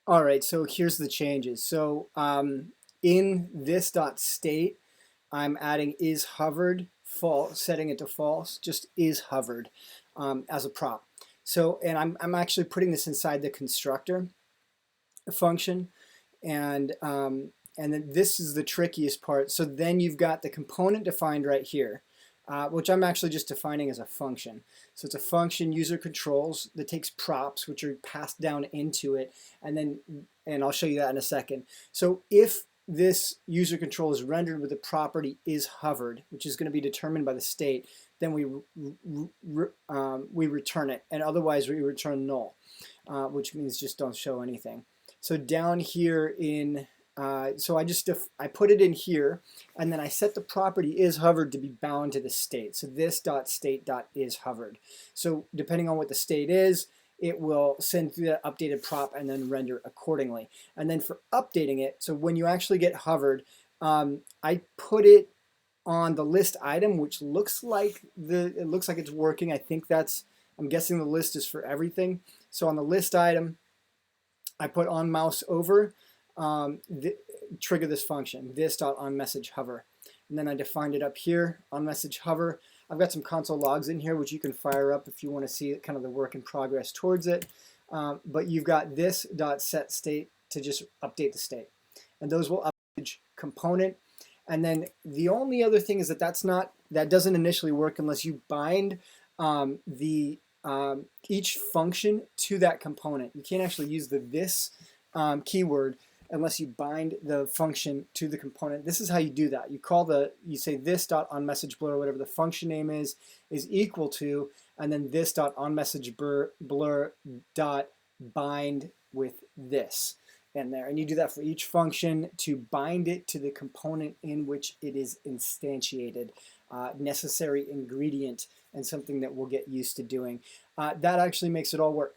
All right, so here's the changes. So in this dot state, I'm adding is hovered false, setting it to false, just is hovered as a prop. So, and I'm actually putting this inside the constructor function, and then this is the trickiest part. So then you've got the component defined right here, which I'm actually just defining as a function. So it's a function user controls that takes props, which are passed down into it, and I'll show you that in a second. So if this user control is rendered with the property is hovered, which is going to be determined by the state, then we return it, and otherwise we return null, which means just don't show anything. So down here in, so I put it in here, and then I set the property is hovered to be bound to the state. So this dot state dot is hovered. So depending on what the state is, it will send through that updated prop and then render accordingly. And then for updating it, so when you actually get hovered, I put it on the list item, which looks like it's working. I'm guessing the list is for everything. So on the list item, I put on mouse over, trigger this function, this.onMessageHover. And then I defined it up here, onMessageHover. I've got some console logs in here, which you can fire up if you want to see kind of the work in progress towards it. But you've got this.setState to just update the state. And those will update component. And then the only other thing is that doesn't initially work unless you bind each function to that component. You can't actually use the this keyword unless you bind the function to the component. This is how you do that. You say this.onMessageBlur, whatever the function name is equal to, and then this.onMessageBlur dot bind with this in there. And you do that for each function to bind it to the component in which it is instantiated. Necessary ingredient and something that we'll get used to doing. That actually makes it all work.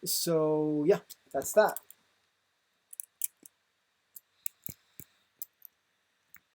So yeah, that's that.